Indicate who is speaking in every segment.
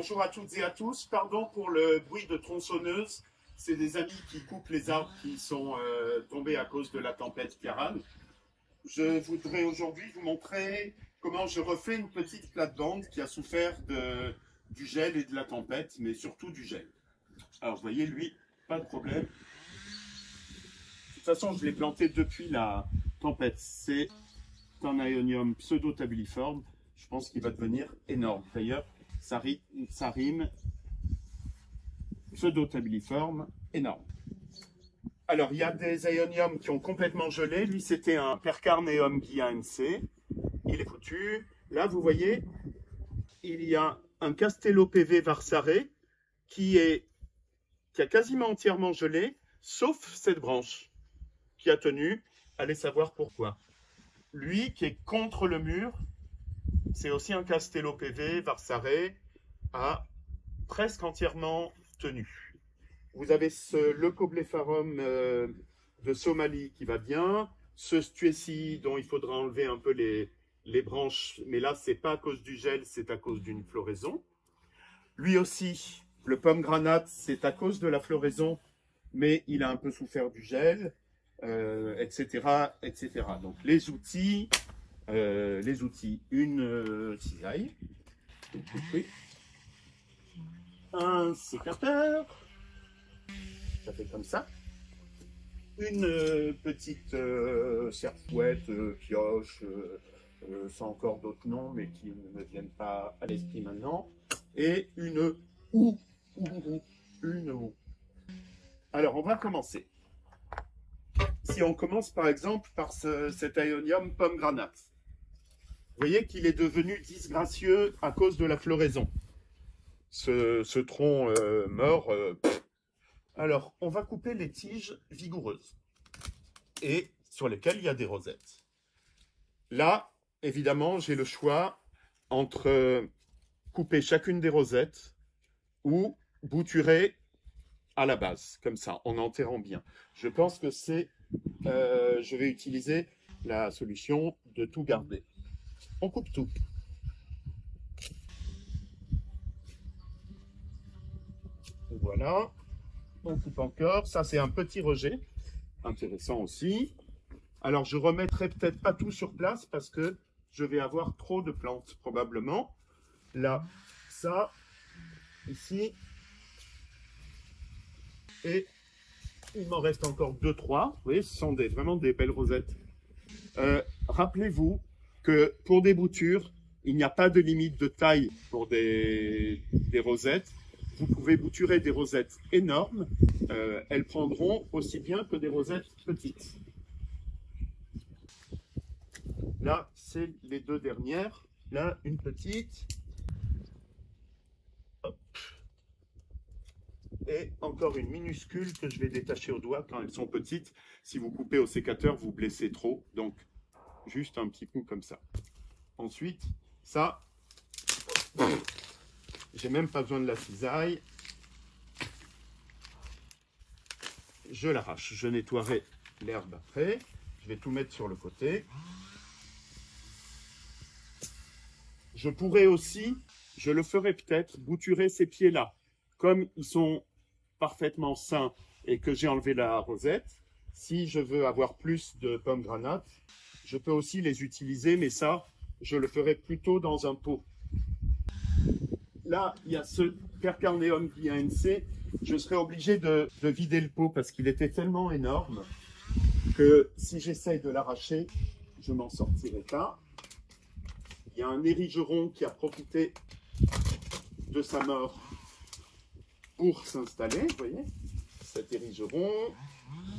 Speaker 1: Bonjour à toutes et à tous. Pardon pour le bruit de tronçonneuse. C'est des amis qui coupent les arbres qui sont tombés à cause de la tempête Ciaran. Je voudrais aujourd'hui vous montrer comment je refais une petite plate-bande qui a souffert du gel et de la tempête, mais surtout du gel. Alors vous voyez, lui, pas de problème. De toute façon, je l'ai planté depuis la tempête. C'est un Aeonium pseudo-tabuliforme. Je pense qu'il va devenir énorme. D'ailleurs, ça rime pseudo-tabuliforme, énorme. Alors, il y a des Aeoniums qui ont complètement gelé. Lui, c'était un Percarneum guiaense. Il est foutu. Là, vous voyez, il y a un Castello PV varsare qui a quasiment entièrement gelé, sauf cette branche qui a tenu. Allez savoir pourquoi. Lui, qui est contre le mur, c'est aussi un Castello PV varsare, a presque entièrement tenu. Vous avez ce Leucoblepharum de Somalie qui va bien, ce Stuessi dont il faudra enlever un peu les branches, mais là, c'est pas à cause du gel, c'est à cause d'une floraison. Lui aussi, le pomme granate, c'est à cause de la floraison, mais il a un peu souffert du gel, etc., etc. Donc, les outils, une cisaille, un sécateur, ça fait comme ça, une petite serfouette, pioche, sans encore d'autres noms, mais qui ne me viennent pas à l'esprit maintenant, et une houe. Alors, on va commencer. Si on commence par exemple par cet Aeonium pomme granate, vous voyez qu'il est devenu disgracieux à cause de la floraison. Ce tronc mort. Alors, on va couper les tiges vigoureuses et sur lesquelles il y a des rosettes. Là, évidemment, j'ai le choix entre couper chacune des rosettes ou bouturer à la base, comme ça, en enterrant bien. Je pense que je vais utiliser la solution de tout garder. On coupe tout. Voilà. On coupe encore. Ça, c'est un petit rejet. Intéressant aussi. Alors, je remettrai peut-être pas tout sur place parce que je vais avoir trop de plantes, probablement. Là, ça, ici. Et il m'en reste encore 2-3. Vous voyez, ce sont vraiment des belles rosettes. Rappelez-vous que pour des boutures, il n'y a pas de limite de taille pour des rosettes. Vous pouvez bouturer des rosettes énormes. Elles prendront aussi bien que des rosettes petites. Là, c'est les deux dernières. Là, une petite. Hop. Et encore une minuscule que je vais détacher au doigt quand elles sont petites. Si vous coupez au sécateur, vous blessez trop. Donc, juste un petit coup comme ça. Ensuite, ça, j'ai même pas besoin de la cisaille. Je l'arrache. Je nettoierai l'herbe après. Je vais tout mettre sur le côté. Je pourrais aussi, je le ferai peut-être, bouturer ces pieds-là. Comme ils sont parfaitement sains et que j'ai enlevé la rosette, si je veux avoir plus de pommes granates, je peux aussi les utiliser, mais ça, je le ferai plutôt dans un pot. Là, il y a ce Percarneum guiaense. Je serai obligé de vider le pot parce qu'il était tellement énorme que si j'essaye de l'arracher, je m'en sortirai pas. Il y a un érigeron qui a profité de sa mort pour s'installer, vous voyez, cet érigeron.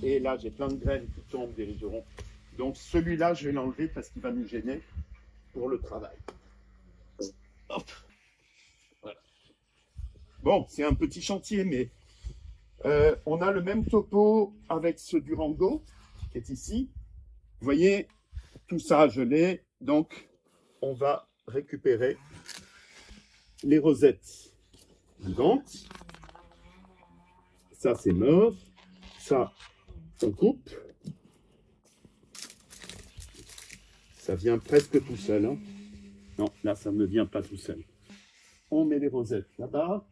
Speaker 1: Et là, j'ai plein de graines qui tombent d'érigeron. Donc celui-là, je vais l'enlever parce qu'il va nous gêner pour le travail. Hop. Voilà. Bon, c'est un petit chantier, mais on a le même topo avec ce Durango qui est ici. Vous voyez, tout ça gelé. Donc, on va récupérer les rosettes vivantes. Ça, c'est mort. Ça, on coupe. Ça vient presque tout seul. Hein. Non, là, ça ne vient pas tout seul. on met les rosettes là-bas.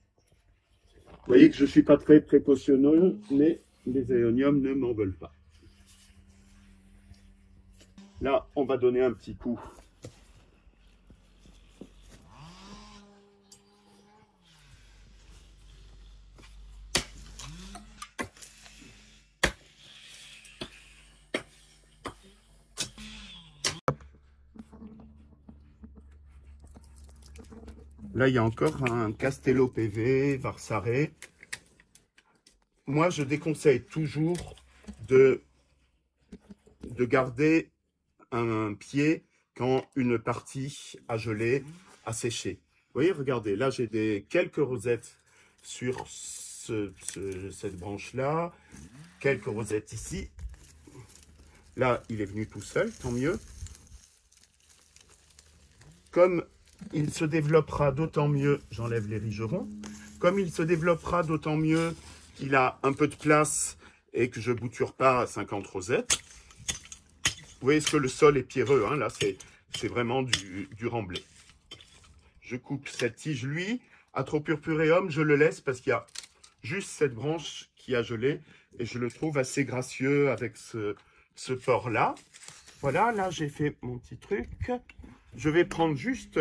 Speaker 1: Vous voyez que je ne suis pas très précautionneux, mais les aéoniums ne m'en veulent pas. Là, on va donner un petit coup. Là, il y a encore un Castello PV, Varsaré. Moi, je déconseille toujours de garder un pied quand une partie a gelé, a séché. Vous voyez, regardez, là, j'ai quelques rosettes sur cette branche-là, quelques rosettes ici. Là, il est venu tout seul, tant mieux. Comme il se développera d'autant mieux, j'enlève les rigerons, comme il se développera d'autant mieux qu'il a un peu de place et que je ne bouture pas à 50 rosettes. Vous voyez ce que le sol est pierreux, hein, là c'est vraiment du remblai. Je coupe cette tige, lui, Atropurpureum, je le laisse parce qu'il y a juste cette branche qui a gelé et je le trouve assez gracieux avec ce port-là. Voilà, là j'ai fait mon petit truc. Je vais prendre juste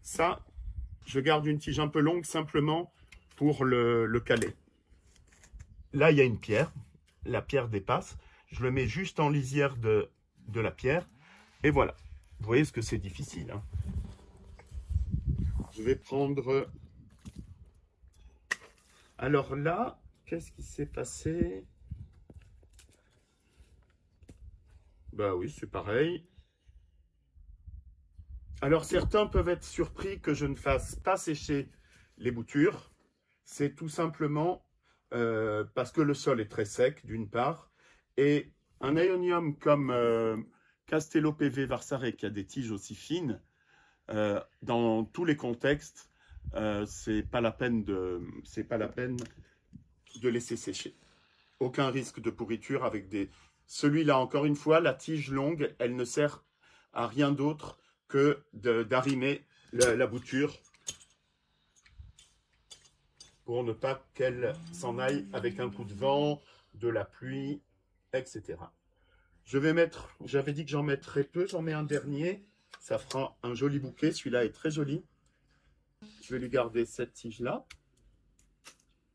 Speaker 1: ça. Je garde une tige un peu longue simplement pour le caler. Là, il y a une pierre. La pierre dépasse. Je le mets juste en lisière de la pierre. Et voilà. Vous voyez ce que c'est difficile, hein. Je vais prendre... Alors là, qu'est-ce qui s'est passé? Bah oui, c'est pareil. Alors certains peuvent être surpris que je ne fasse pas sécher les boutures. C'est tout simplement parce que le sol est très sec, d'une part, et un aéonium comme Castello PV Varsaré, qui a des tiges aussi fines, dans tous les contextes, c'est pas la peine de laisser sécher. Aucun risque de pourriture avec des... Celui-là, encore une fois, la tige longue, elle ne sert à rien d'autre que d'arrimer la bouture pour ne pas qu'elle s'en aille avec un coup de vent, de la pluie, etc. Je vais mettre, j'avais dit que j'en mettrais peu, j'en mets un dernier, ça fera un joli bouquet, celui-là est très joli. Je vais lui garder cette tige-là,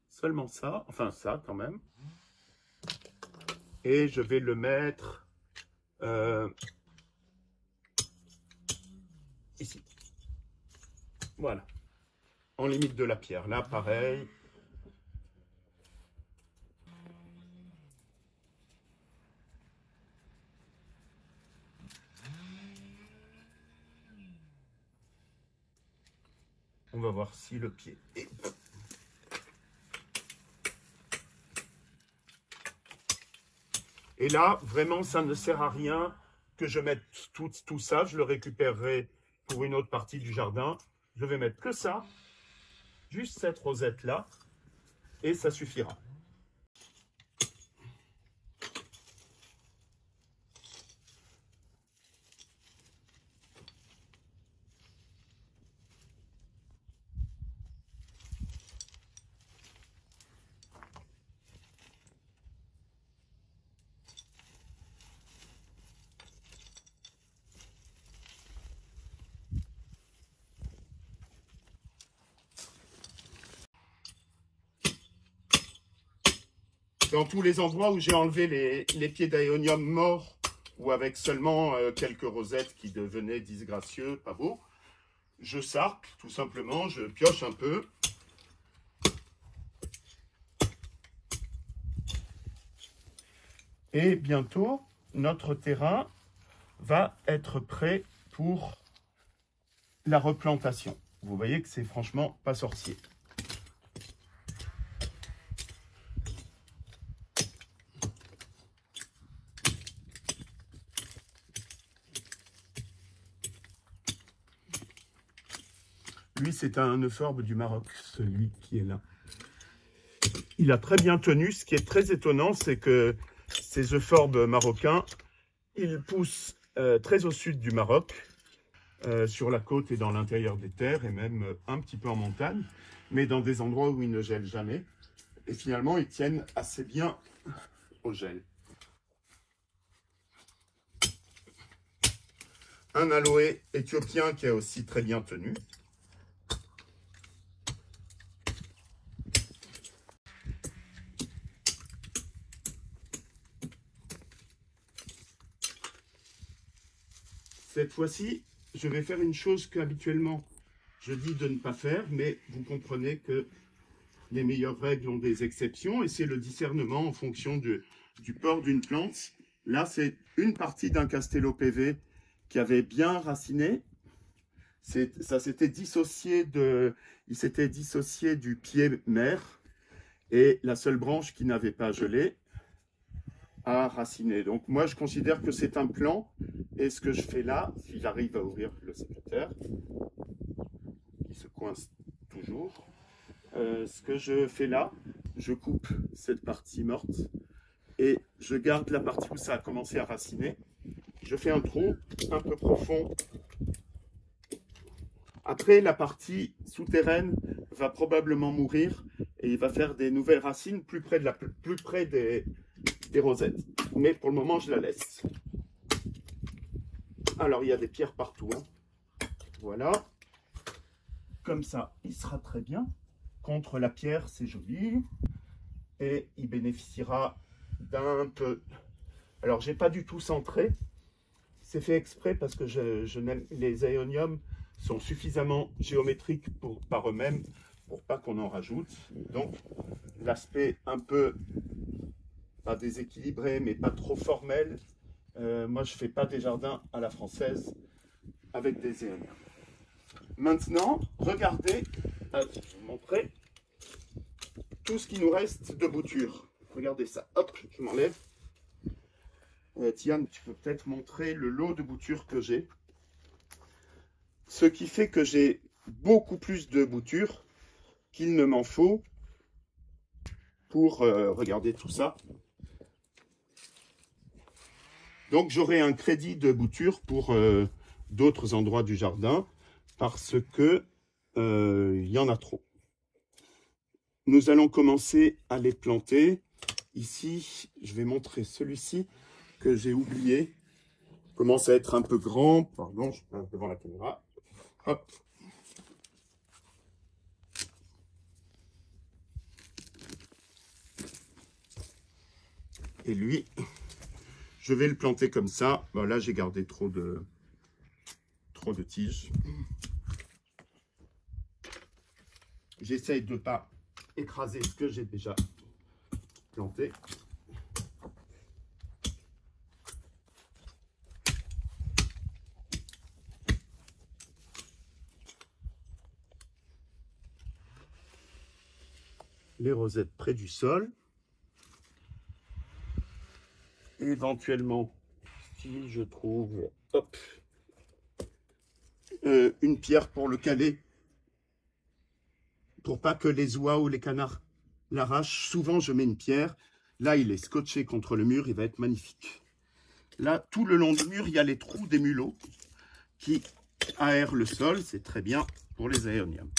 Speaker 1: seulement ça, enfin ça quand même. Et je vais le mettre ici. Voilà. En limite de la pierre. Là, pareil. On va voir si le pied est... Et là, vraiment, ça ne sert à rien que je mette tout ça. Je le récupérerai pour une autre partie du jardin. Je vais mettre que ça, juste cette rosette-là, et ça suffira. Dans tous les endroits où j'ai enlevé les pieds d'aéonium morts ou avec seulement quelques rosettes qui devenaient disgracieux, pas beau, je sarcle tout simplement, je pioche un peu. Et bientôt, notre terrain va être prêt pour la replantation. Vous voyez que c'est franchement pas sorcier. Lui, c'est un euphorbes du Maroc, celui qui est là. Il a très bien tenu. Ce qui est très étonnant, c'est que ces euphorbes marocains, ils poussent très au sud du Maroc. sur la côte et dans l'intérieur des terres, et même un petit peu en montagne, mais dans des endroits où ils ne gèlent jamais. Et finalement, ils tiennent assez bien au gel. Un aloe éthiopien qui est aussi très bien tenu. Cette fois-ci, je vais faire une chose qu'habituellement je dis de ne pas faire, mais vous comprenez que les meilleures règles ont des exceptions, et c'est le discernement en fonction du port d'une plante. Là, c'est une partie d'un Castello PV qui avait bien raciné. Ça s'était dissocié il s'était dissocié du pied mère, et la seule branche qui n'avait pas gelé a raciné. Donc moi, je considère que c'est un plan, et ce que je fais là, si j'arrive à ouvrir le sécateur, qui se coince toujours, ce que je fais là, je coupe cette partie morte, et je garde la partie où ça a commencé à raciner. Je fais un trou un peu profond. Après, la partie souterraine va probablement mourir, et il va faire des nouvelles racines plus près des rosettes. Mais pour le moment, je la laisse. Alors, il y a des pierres partout, hein. Voilà. Comme ça, il sera très bien. Contre la pierre, c'est joli. Et il bénéficiera d'un peu... Alors, j'ai pas du tout centré. C'est fait exprès parce que les aéoniums sont suffisamment géométriques par eux-mêmes pour pas qu'on en rajoute. Donc, l'aspect un peu, pas déséquilibré, mais pas trop formel. Moi, je fais pas des jardins à la française avec des aéoniums. Maintenant, regardez, je vais vous montrer tout ce qui nous reste de bouture. Regardez ça. Hop, je m'enlève. Tiane, tu peux peut-être montrer le lot de boutures que j'ai. Ce qui fait que j'ai beaucoup plus de boutures qu'il ne m'en faut pour regarder tout ça. Donc j'aurai un crédit de bouture pour d'autres endroits du jardin parce que il y en a trop. Nous allons commencer à les planter. Ici, je vais montrer celui-ci que j'ai oublié. Il commence à être un peu grand. Pardon, je passe devant la caméra. Hop. Et lui, je vais le planter comme ça. Bon, là, j'ai gardé trop de tiges. J'essaye de ne pas écraser ce que j'ai déjà planté. Les rosettes près du sol. Éventuellement, si je trouve une pierre pour le caler, pour pas que les oies ou les canards l'arrachent, souvent je mets une pierre. Là, il est scotché contre le mur, il va être magnifique. Là, tout le long du mur, il y a les trous des mulots qui aèrent le sol. C'est très bien pour les aéoniums.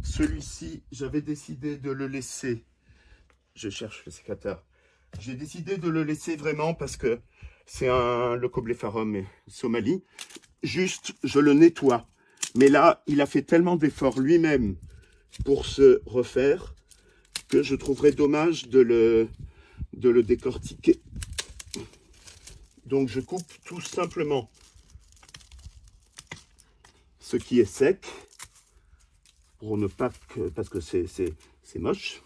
Speaker 1: Celui-ci, j'avais décidé de le laisser. Je cherche le sécateur. J'ai décidé de le laisser vraiment parce que c'est un Leucoblepharum somali. Juste, je le nettoie. Mais là, il a fait tellement d'efforts lui-même pour se refaire que je trouverais dommage de le décortiquer. Donc, je coupe tout simplement ce qui est sec pour ne pas que, parce que c'est moche.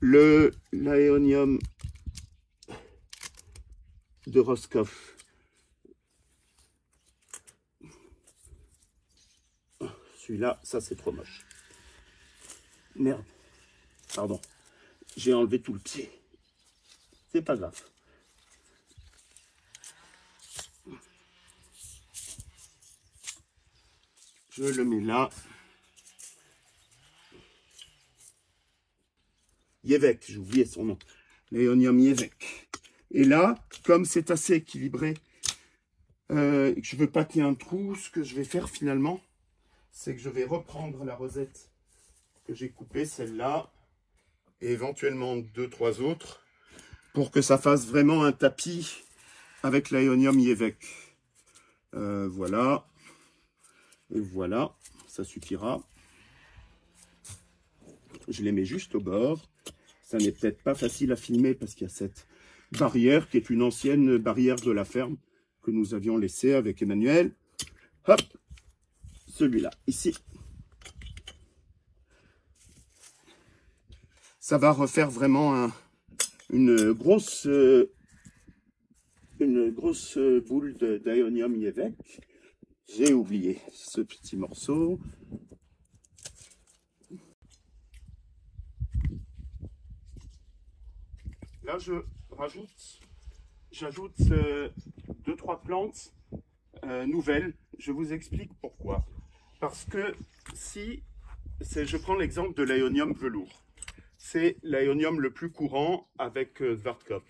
Speaker 1: L'aéonium de Roscoff, celui-là, ça c'est trop moche. Merde, pardon, j'ai enlevé tout le pied. C'est pas grave. Je le mets là. Yévek, j'ai oublié son nom. L'aéonium Yévek. Et là, comme c'est assez équilibré que je veux pas qu'il y ait un trou, ce que je vais faire finalement, c'est que je vais reprendre la rosette que j'ai coupée, celle-là, et éventuellement 2-3 autres, pour que ça fasse vraiment un tapis avec l'Aeonium Yévec. Voilà. Et voilà, ça suffira. Je les mets juste au bord. Ça n'est peut-être pas facile à filmer parce qu'il y a cette barrière qui est une ancienne barrière de la ferme que nous avions laissée avec Emmanuel. Hop, celui-là, ici. Ça va refaire vraiment une grosse boule d'Aeonium Yévec. J'ai oublié ce petit morceau. Là, j'ajoute 2-3 plantes nouvelles. Je vous explique pourquoi. Parce que si, je prends l'exemple de l'Aeonium velours. C'est l'Aeonium le plus courant avec Zwartkop.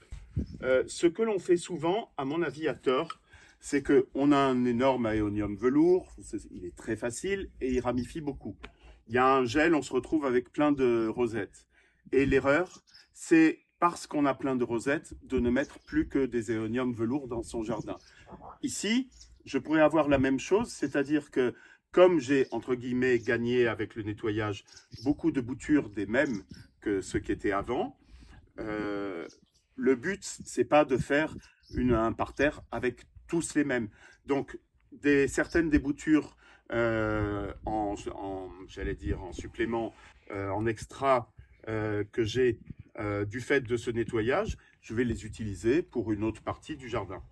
Speaker 1: Ce que l'on fait souvent, à mon avis à tort, c'est qu'on a un énorme Aeonium velours, il est très facile et il ramifie beaucoup. Il y a un gel, on se retrouve avec plein de rosettes. Et l'erreur, c'est parce qu'on a plein de rosettes, de ne mettre plus que des Aeonium velours dans son jardin. Ici, je pourrais avoir la même chose, c'est-à-dire que comme j'ai, entre guillemets, gagné avec le nettoyage beaucoup de boutures des mêmes que ceux qui étaient avant, le but, c'est pas de faire un parterre avec tous les mêmes. Donc, certaines des boutures j'allais dire, en supplément, en extra que j'ai du fait de ce nettoyage, je vais les utiliser pour une autre partie du jardin.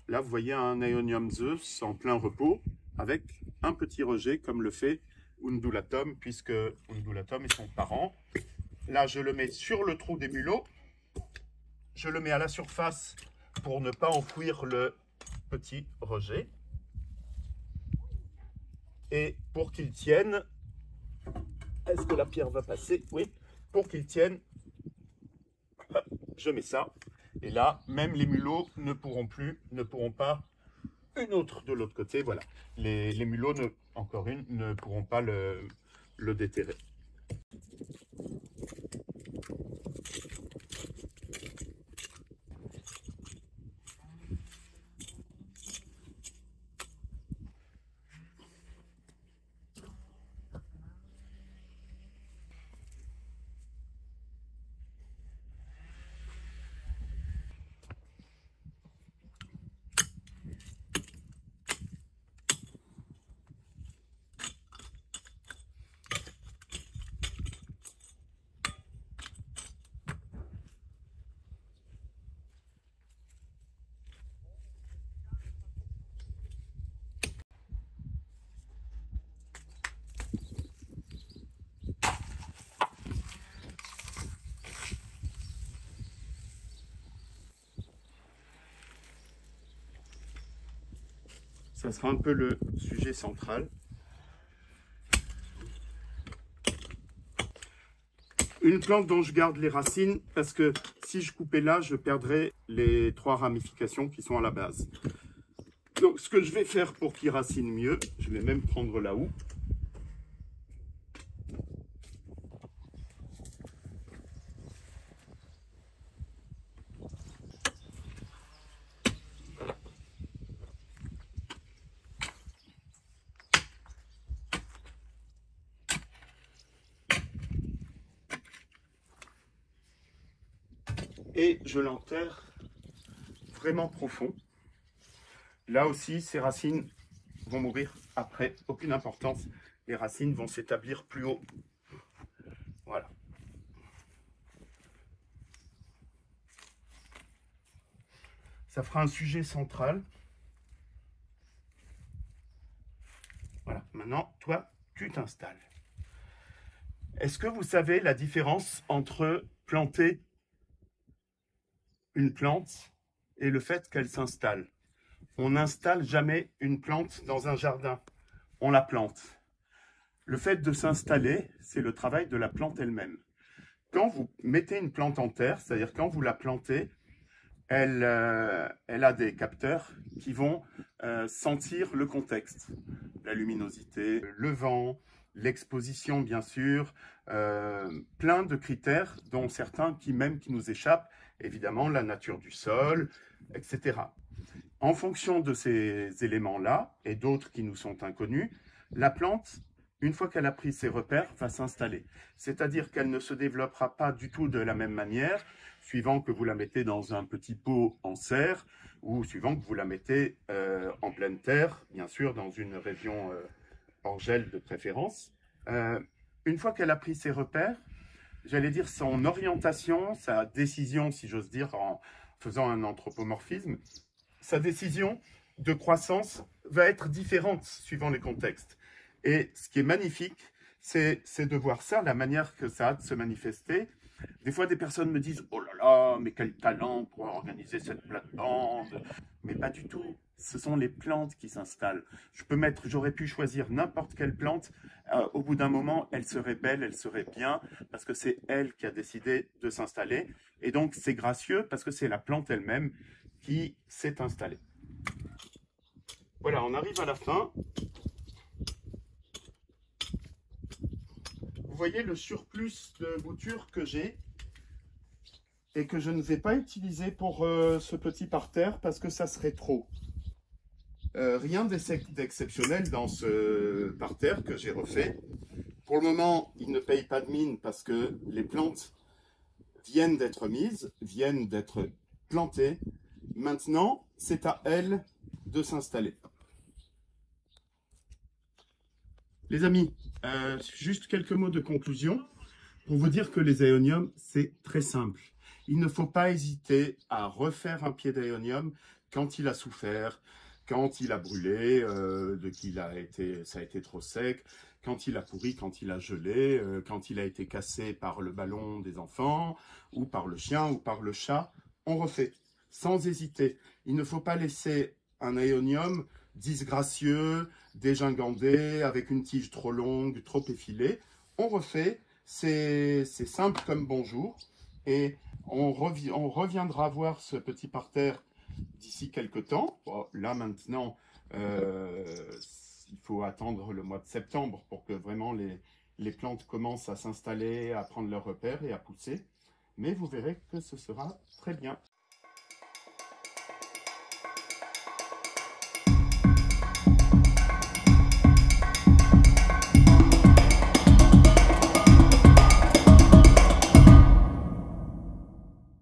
Speaker 1: Là, vous voyez un Aeonium Zeus en plein repos avec un petit rejet comme le fait Undulatum, puisque Undulatum est son parent. Là, je le mets sur le trou des mulots. Je le mets à la surface pour ne pas enfouir le petit rejet. Et pour qu'il tienne, est-ce que la pierre va passer? Oui. Pour qu'il tienne, je mets ça. Et là, même les mulots ne pourront pas, une autre de l'autre côté, voilà. Les mulots, encore une, ne pourront pas le déterrer. Ça sera un peu le sujet central. Une plante dont je garde les racines, parce que si je coupais là, je perdrais les 3 ramifications qui sont à la base. Donc, ce que je vais faire pour qu'il racine mieux, je vais même prendre la houe. Et je l'enterre vraiment profond. Là aussi, ces racines vont mourir après, aucune importance. Les racines vont s'établir plus haut. Voilà. Ça fera un sujet central. Voilà. Maintenant, toi, tu t'installes. Est-ce que vous savez la différence entre planter une plante et le fait qu'elle s'installe? On n'installe jamais une plante dans un jardin, on la plante. Le fait de s'installer, c'est le travail de la plante elle-même. Quand vous mettez une plante en terre, c'est-à-dire quand vous la plantez, elle a des capteurs qui vont sentir le contexte, la luminosité, le vent, l'exposition bien sûr, plein de critères dont certains qui nous échappent, évidemment la nature du sol, etc. En fonction de ces éléments-là et d'autres qui nous sont inconnus, la plante, une fois qu'elle a pris ses repères, va s'installer. C'est-à-dire qu'elle ne se développera pas du tout de la même manière, suivant que vous la mettez dans un petit pot en serre ou suivant que vous la mettez en pleine terre, bien sûr, dans une région hors gel de préférence. Une fois qu'elle a pris ses repères, j'allais dire son orientation, sa décision, si j'ose dire, en faisant un anthropomorphisme, sa décision de croissance va être différente suivant les contextes. Et ce qui est magnifique, c'est de voir ça, la manière que ça a de se manifester. Des fois, des personnes me disent « Oh là là, mais quel talent pour organiser cette plate-bande !» Mais pas du tout. Ce sont les plantes qui s'installent. J'aurais pu choisir n'importe quelle plante. Au bout d'un moment, elle serait belle, elle serait bien, parce que c'est elle qui a décidé de s'installer. Et donc, c'est gracieux parce que c'est la plante elle-même qui s'est installée. Voilà, on arrive à la fin. Vous voyez le surplus de bouture que j'ai et que je ne vais pas utiliser pour ce petit parterre parce que ça serait trop. Rien d'exceptionnel dans ce parterre que j'ai refait. Pour le moment, il ne paye pas de mine parce que les plantes viennent d'être mises, viennent d'être plantées. Maintenant, c'est à elles de s'installer. Les amis, juste quelques mots de conclusion pour vous dire que les aéoniums, c'est très simple. Il ne faut pas hésiter à refaire un pied d'aéonium quand il a souffert, quand il a brûlé, ça a été trop sec, quand il a pourri, quand il a gelé, quand il a été cassé par le ballon des enfants, ou par le chien, ou par le chat. On refait, sans hésiter. Il ne faut pas laisser un aéonium disgracieux, dégingandé, avec une tige trop longue, trop effilée. On refait, c'est simple comme bonjour, et on reviendra voir ce petit parterre d'ici quelques temps. Bon, là maintenant, il faut attendre le mois de septembre pour que vraiment les plantes commencent à s'installer, à prendre leurs repères et à pousser. Mais vous verrez que ce sera très bien.